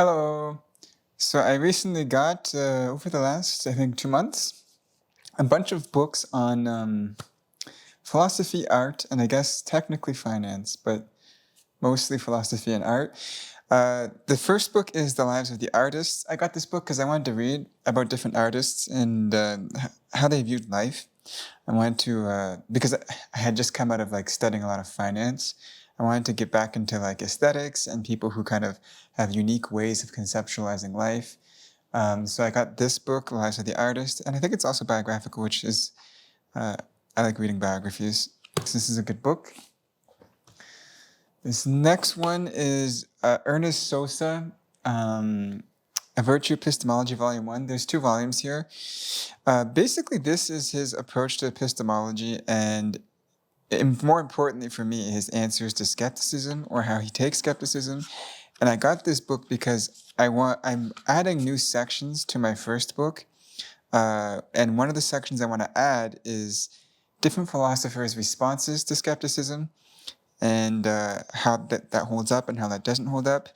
Hello. So I recently got, over the last, I think, 2 months, a bunch of books on philosophy, art, and I guess technically finance, but mostly philosophy and art. The first book is The Lives of the Artists. I got this book because I wanted to read about different artists and how they viewed life. I wanted to, because I had just come out of like studying a lot of finance. I wanted to get back into like aesthetics and people who kind of have unique ways of conceptualizing life. So I got this book, The Lives of the Artist, and I think it's also biographical, which is, I like reading biographies. So this is a good book. This next one is Ernest Sosa, A Virtue Epistemology, Volume 1. There's 2 volumes here. Basically, this is his approach to epistemology and more importantly for me, his answers to skepticism or how he takes skepticism. And I got this book because I'm adding new sections to my first book. And one of the sections I want to add is different philosophers' responses to skepticism and how that holds up and how that doesn't hold up.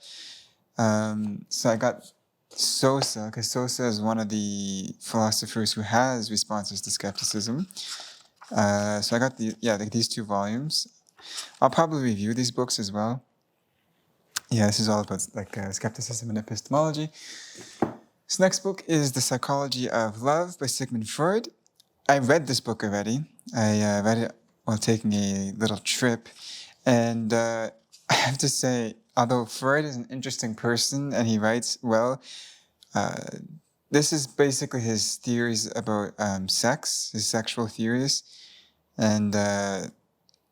So I got Sosa, because Sosa is one of the philosophers who has responses to skepticism. So I got these 2 volumes. I'll probably review these books as well. Yeah, this is all about like skepticism and epistemology. This next book is The Psychology of Love by Sigmund Freud. I read this book already. I read it while taking a little trip. And I have to say, although Freud is an interesting person and he writes well, this is basically his theories about sex, his sexual theories. And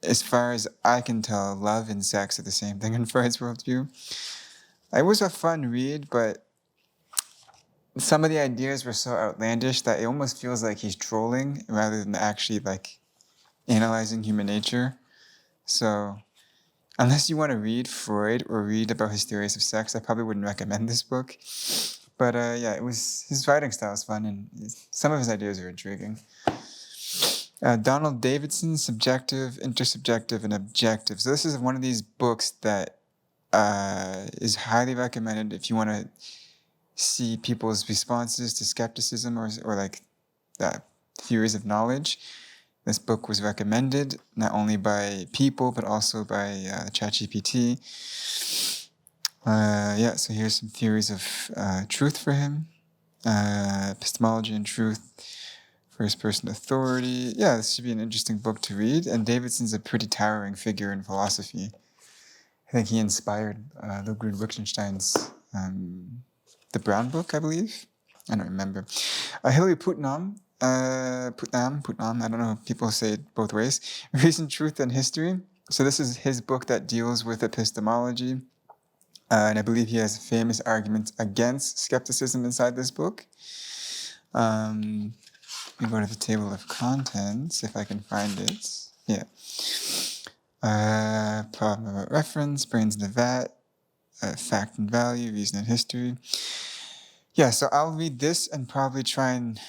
as far as I can tell, love and sex are the same thing in Freud's worldview. It was a fun read, but some of the ideas were so outlandish that it almost feels like he's trolling rather than actually like analyzing human nature. So unless you want to read Freud or read about his theories of sex, I probably wouldn't recommend this book. But his writing style is fun and some of his ideas are intriguing. Donald Davidson, Subjective, Intersubjective, and Objective. So this is one of these books that is highly recommended if you want to see people's responses to skepticism or like theories of knowledge. This book was recommended not only by people but also by ChatGPT. So here's some theories of truth for him. Epistemology and truth. First person authority. Yeah, this should be an interesting book to read. And Davidson's a pretty towering figure in philosophy. I think he inspired Ludwig Wittgenstein's The Brown Book, I believe. I don't remember. Hilary Putnam. Putnam. I don't know if people say it both ways. Reason, Truth, and History. So this is his book that deals with epistemology. And I believe he has famous arguments against skepticism inside this book. We go to the table of contents, if I can find it. Yeah. Problem about reference, brains in the vat, fact and value, reason and history. Yeah, so I'll read this and probably try and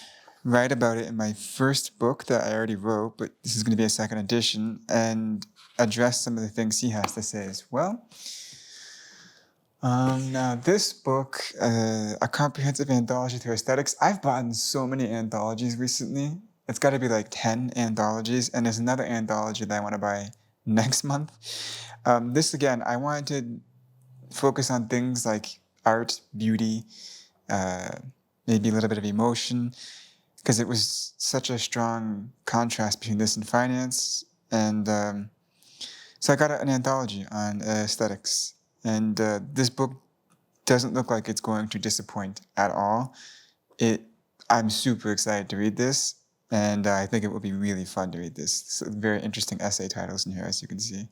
write about it in my first book that I already wrote, but this is going to be a second edition, and address some of the things he has to say as well. Now this book, A Comprehensive Anthology Through Aesthetics, I've bought so many anthologies recently. It's got to be like 10 anthologies, and there's another anthology that I want to buy next month. This again, I wanted to focus on things like art, beauty, maybe a little bit of emotion, because it was such a strong contrast between this and finance. And so I got an anthology on aesthetics. And this book doesn't look like it's going to disappoint at all. I'm super excited to read this, and I think it will be really fun to read this. So very interesting essay titles in here, as you can see.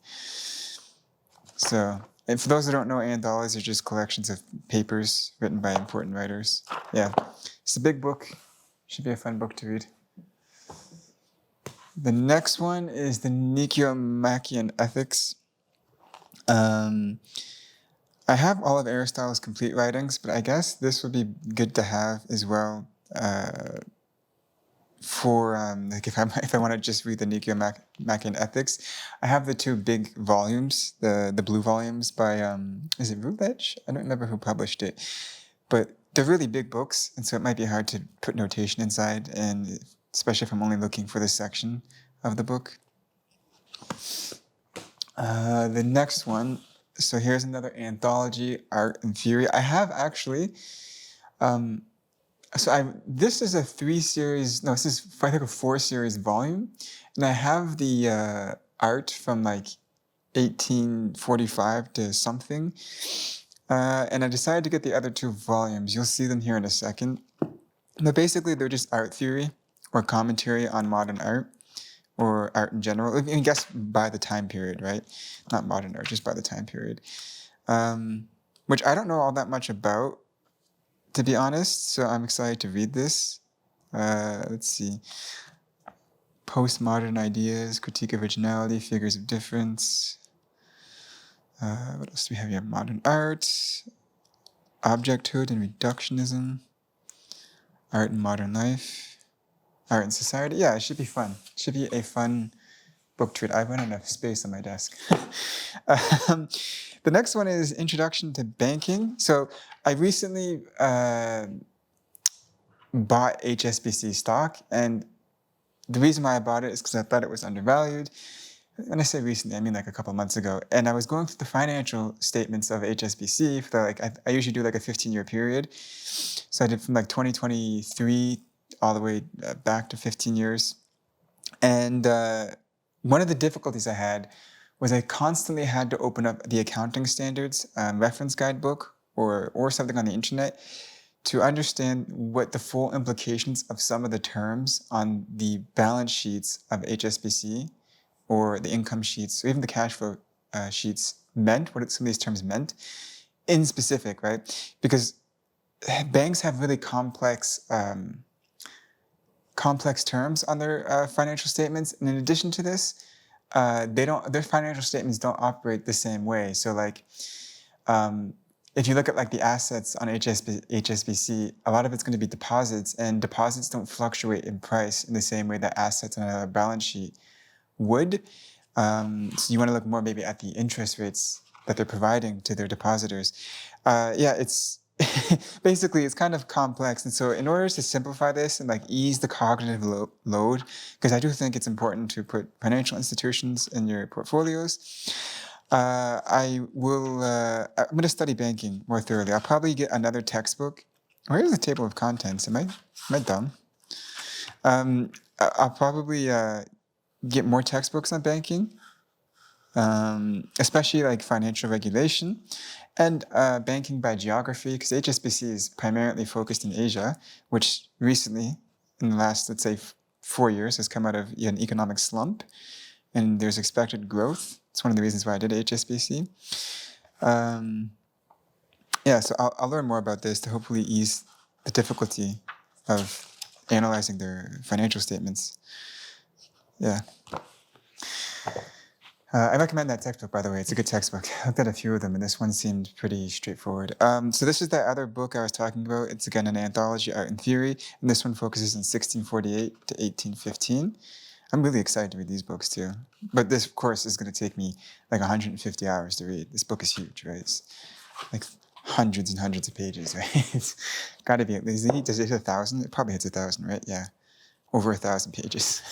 So, and for those who don't know, anthologies are just collections of papers written by important writers. Yeah, it's a big book. Should be a fun book to read. The next one is the Nicomachean Ethics. I have all of Aristotle's complete writings, but I guess this would be good to have as well for like if I want to just read the Nicomachean Ethics, I have the two big volumes, the blue volumes by is it Routledge? I don't remember who published it, but they're really big books, and so it might be hard to put notation inside, and especially if I'm only looking for this section of the book. The next one, so here's another anthology, Art and Theory. I have actually, this is a 3-series, no, this is I think a 4-series volume, and I have the art from like 1845 to something, and I decided to get the other 2 volumes. You'll see them here in a second. But basically, they're just art theory or commentary on modern art or art in general. I guess by the time period, right? Not modern art, just by the time period. Which I don't know all that much about, to be honest, so I'm excited to read this. Let's see. Postmodern ideas, critique of originality, figures of difference. What else do we have here? Modern art, objecthood and reductionism, art in modern life, art in society. Yeah, it should be fun. It should be a fun book to read. I run out of space on my desk. The next one is Introduction to Banking. So I recently bought HSBC stock, and the reason why I bought it is because I thought it was undervalued. When I say recently, I mean like a couple months ago. And I was going through the financial statements of HSBC for I usually do like a 15-year period. So I did from like 2023 all the way back to 15 years. And one of the difficulties I had was I constantly had to open up the accounting standards reference guidebook or something on the internet to understand what the full implications of some of the terms on the balance sheets of HSBC or the income sheets, or even the cash flow sheets meant, what some of these terms meant in specific, right? Because banks have really complex terms on their financial statements. And in addition to this, their financial statements don't operate the same way. So like, if you look at like the assets on HSBC, a lot of it's going to be deposits, and deposits don't fluctuate in price in the same way that assets on a balance sheet would. So you want to look more maybe at the interest rates that they're providing to their depositors. It's basically it's kind of complex, and so in order to simplify this and like ease the cognitive load, because I do think it's important to put financial institutions in your portfolios, I'm going to study banking more thoroughly. I'll probably get another textbook. Where is the table of contents? Am I dumb? I'll probably get more textbooks on banking, especially like financial regulation and banking by geography, because HSBC is primarily focused in Asia, which recently, in the last, let's say, 4 years, has come out of an economic slump, and there's expected growth. It's one of the reasons why I did HSBC. So I'll learn more about this to hopefully ease the difficulty of analyzing their financial statements. Yeah. I recommend that textbook, by the way. It's a good textbook. I looked at a few of them, and this one seemed pretty straightforward. So this is that other book I was talking about. It's, again, an anthology, Art and Theory, and this one focuses on 1648 to 1815. I'm really excited to read these books, too. But this, of course, is going to take me like 150 hours to read. This book is huge, right? It's like hundreds and hundreds of pages, right? It's got to be at least, does it hit 1,000? It probably hits 1,000, right? Yeah. Over 1,000 pages.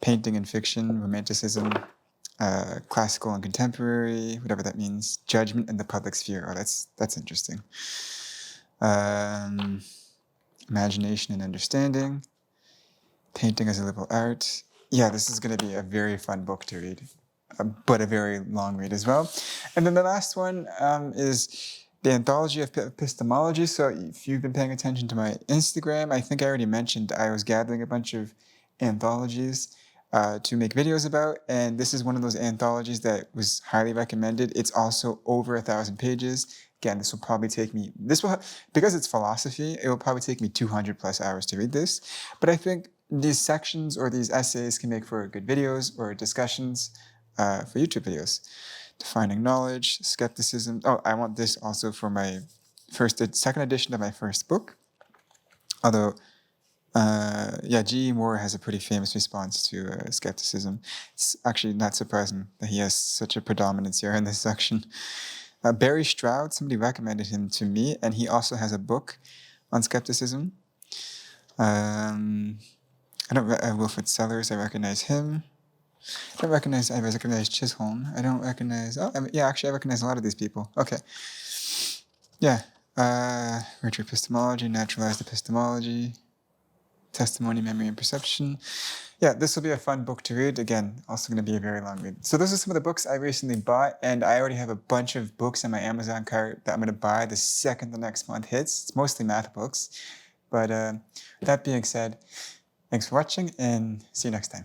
Painting and fiction, romanticism, classical and contemporary, whatever that means. Judgment and the public sphere. Oh, that's interesting. Imagination and understanding. Painting as a liberal art. Yeah, this is going to be a very fun book to read, but a very long read as well. And then the last one is the anthology of epistemology. So if you've been paying attention to my Instagram, I think I already mentioned I was gathering a bunch of anthologies to make videos about, and this is one of those anthologies that was highly recommended. It's also over 1,000 pages. Again, this will probably take me, because it's philosophy, it will probably take me 200 plus hours to read this. But I think these sections or these essays can make for good videos or discussions for YouTube videos. Defining knowledge, skepticism. Oh, I want this also for my second edition of my first book. Although Yeah, G.E. Moore has a pretty famous response to skepticism. It's actually not surprising that he has such a predominance here in this section. Barry Stroud, somebody recommended him to me, and he also has a book on skepticism. Wilfred Sellers, I recognize him. I recognize Chisholm. I don't recognize, actually I recognize a lot of these people. Okay. Yeah. Richard epistemology, naturalized epistemology, testimony, memory, and perception. Yeah, this will be a fun book to read. Again, also going to be a very long read. So those are some of the books I recently bought, and I already have a bunch of books on my Amazon cart that I'm going to buy the second the next month hits. It's mostly math books. But that being said, thanks for watching, and see you next time.